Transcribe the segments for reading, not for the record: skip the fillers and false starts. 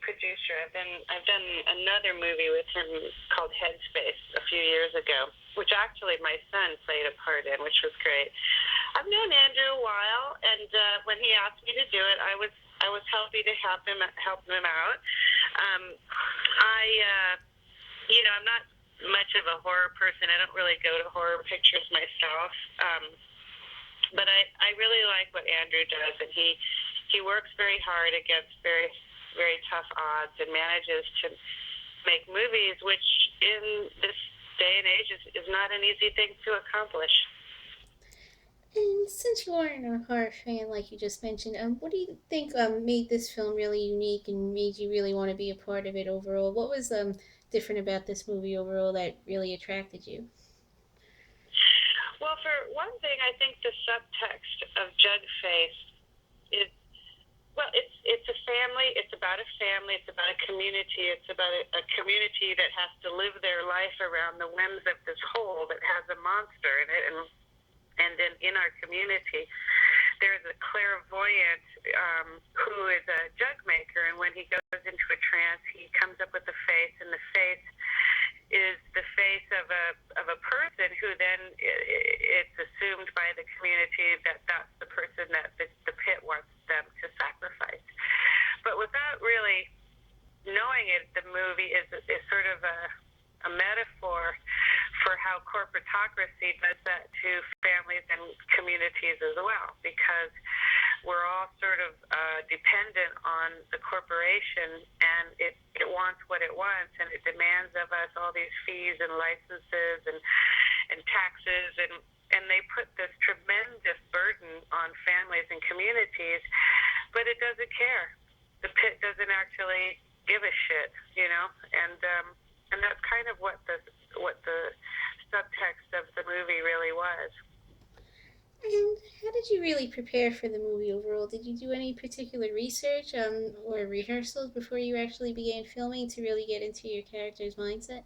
producer. I've done another movie with him called Headspace a few years ago, which actually my son played a part in, which was great. I've known Andrew a while, and when he asked me to do it, I was happy to help him out. I'm not much of a horror person. I don't really go to horror pictures myself, but I really like what Andrew does, and he works very hard against very, very tough odds and manages to make movies, which in this day and age is not an easy thing to accomplish. And since you aren't a horror fan, like you just mentioned, what do you think made this film really unique and made you really want to be a part of it overall? What was different about this movie overall that really attracted you? Well, for one thing, I think the subtext of Jug Face is, well, it's a family. It's about a family. It's about a community. It's about a community that has to live their life around the whims of this hole that has a monster in it. And then in our community, there's a clairvoyant who is a jug maker, and when he goes into a trance, he comes up with a face, and the face is the face of a person who then it's assumed by the community that that's the person that the pit wants them to sacrifice. But without really knowing it, the movie is sort of a metaphor for how corporatocracy does that to families and communities as well, because we're all sort of dependent on the corporation, and it wants what it wants, and it demands of us all these fees and licenses and taxes, and they put this tremendous burden on families and communities, but it doesn't care. The pit doesn't actually give a shit, and that's kind of what the subtext of the movie really was. And how did you really prepare for the movie overall? Did you do any particular research or rehearsals before you actually began filming to really get into your character's mindset?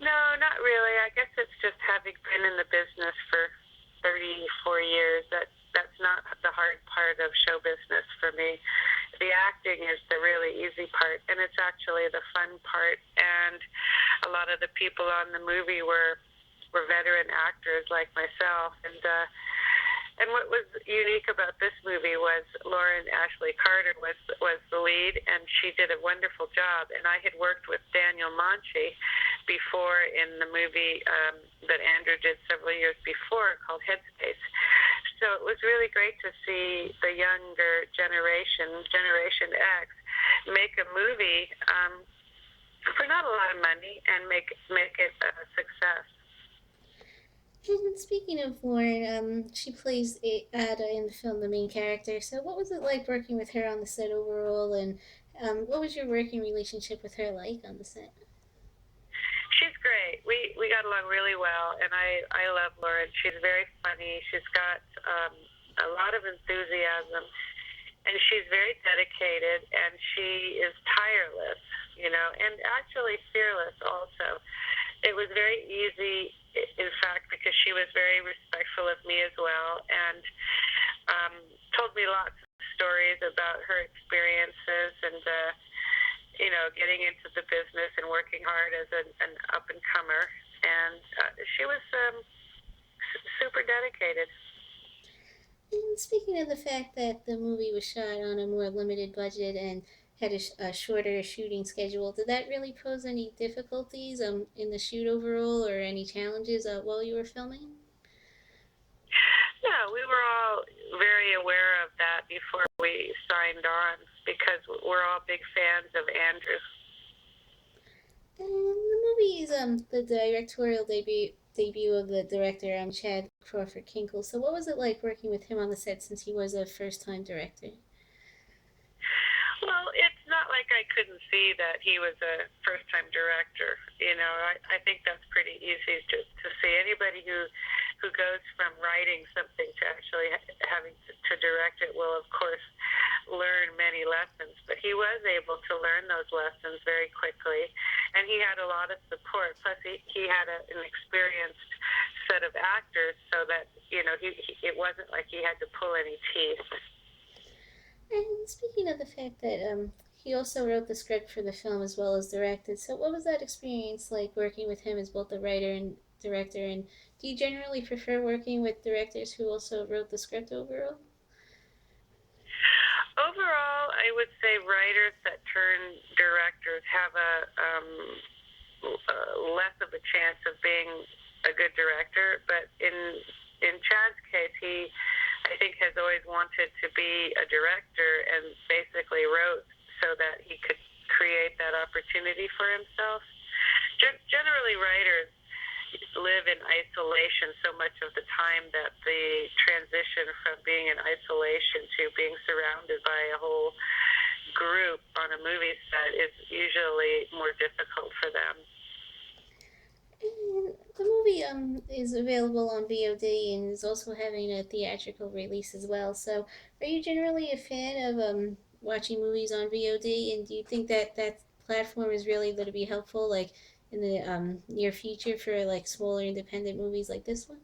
No, not really. I guess it's just having been in the business for 34 years. That's not the hard part of show business for me. The acting is the really easy part, and it's actually the fun part. And a lot of the people on the movie were veteran actors like myself, and what was unique about this movie was Lauren Ashley Carter was the lead, and she did a wonderful job. And I had worked with Daniel Monchi before in the movie that Andrew did several years before called Headspace. So it was really great to see the younger Generation X, make a movie for not a lot of money and make it a success. And speaking of Lauren, she plays Ada in the film, the main character. So, what was it like working with her on the set overall, and what was your working relationship with her like on the set? She's great. We got along really well, and I love Lauren. She's very funny. She's got a lot of enthusiasm, and she's very dedicated, and she is tireless, and actually fearless also. It was very easy, in fact, because she was very respectful of me as well, and told me lots of stories about her experiences and getting into the business and working hard as an up and comer. And she was super dedicated. And speaking of the fact that the movie was shot on a more limited budget and had a shorter shooting schedule, did that really pose any difficulties in the shoot overall or any challenges while you were filming? Yeah, we were all very aware of that before we signed on because we're all big fans of Andrew. And the movie is the directorial debut of the director Chad Crawford Kinkle. So what was it like working with him on the set since he was a first time director? Well, it's not like I couldn't see that he was a first-time director. I think that's pretty easy to see. Anybody who goes from writing something to actually having to direct it will, of course, learn many lessons. But he was able to learn those lessons very quickly, and he had a lot of support. Plus, he had an experienced set of actors, so that it wasn't like he had to pull any teeth. And speaking of the fact that he also wrote the script for the film as well as directed. So, what was that experience like working with him as both a writer and director? And do you generally prefer working with directors who also wrote the script overall? Overall, I would say writers that turn directors have less of a chance of being a good director. But in Chad's case, he I think has always wanted to be a director and basically wrote so that he could create that opportunity for himself. Generally, writers live in isolation so much of the time that the transition from being in isolation to being surrounded by a whole group on a movie set is usually more difficult for them. And the movie is available on VOD and is also having a theatrical release as well. So, are you generally a fan of watching movies on VOD? And do you think that that platform is really going to be helpful, like in the near future, for like smaller independent movies like this one?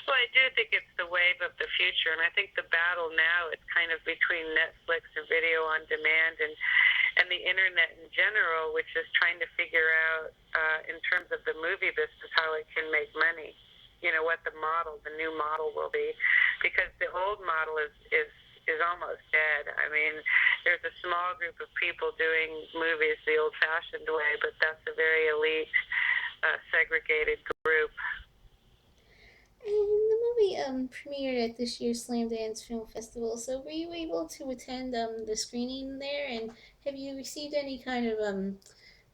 Well, I do think it's the wave of the future, and I think the battle now is kind of between Netflix and video on demand and the internet in general, which is trying to figure out in terms of the movie business how it can make money. You know what the new model will be, because the old model is almost dead. I mean, there's a small group of people doing movies the old-fashioned way, but that's a very elite, segregated group. And the movie premiered at this year's Slamdance Film Festival. So, were you able to attend the screening there? And have you received any kind of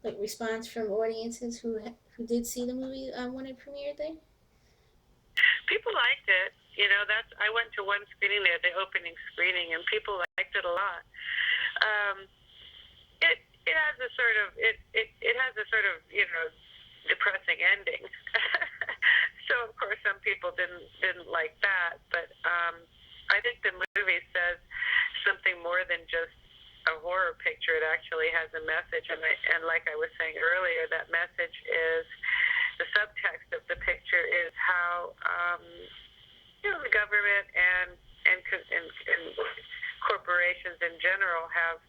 like response from audiences who did see the movie when it premiered there? People liked it. You know, that's I went to one screening there, the opening screening, and people liked it a lot. Um, it has a sort of it has a sort of depressing ending. So of course some people didn't like that, but I think the movie says something more than just a horror picture. It actually has a message, and like I was saying earlier, that message is the subtext of the picture is how the government and corporations in general have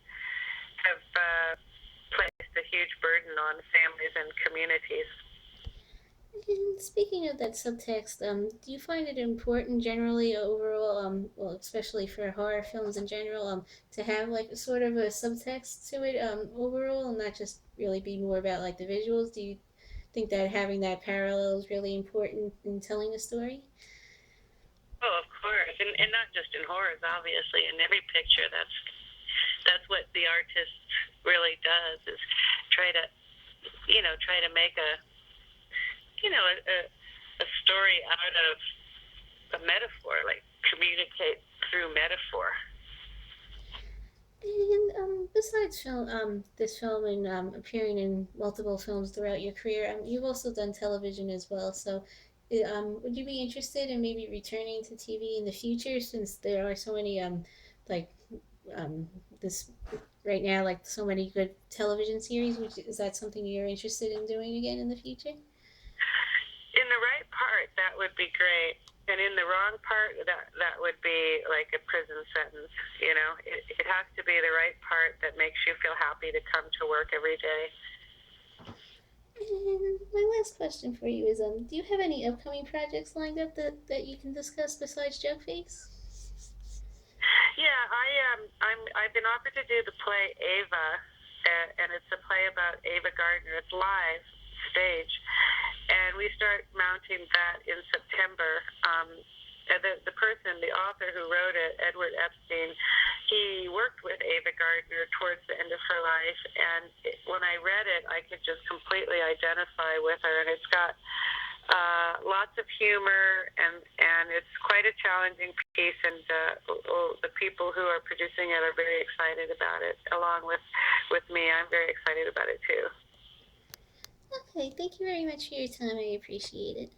placed a huge burden on families and communities. And speaking of that subtext, do you find it important generally overall, well, especially for horror films in general, to have like a sort of a subtext to it, overall, and not just really be more about like the visuals? Do you think that having that parallel is really important in telling a story? Oh, of course, and not just in horrors, obviously. In every picture, that's what the artist really does is try to try to make a story out of a metaphor, like communicate through metaphor. And besides this film and appearing in multiple films throughout your career, you've also done television as well. So, would you be interested in maybe returning to TV in the future, since there are so many like um, this right now, like so many good television series? Which is that something you're interested in doing again in the future? In the right part, that would be great. And in the wrong part, that would be like a prison sentence. It has to be the right part that makes you feel happy to come to work every day. And my last question for you is, do you have any upcoming projects lined up that you can discuss besides Jug Face? Yeah, I've been offered to do the play Ava, and it's a play about Ava Gardner. It's live stage, and we start mounting that in September. The person, the author who wrote it, Edward Epstein, he worked with Ava Gardner towards the end of her life, and when I read it, I could just completely identify with her, and it's got lots of humor, and it's quite a challenging piece, and the people who are producing it are very excited about it, along with me. I'm very excited about it too. Okay, thank you very much for your time. I appreciate it.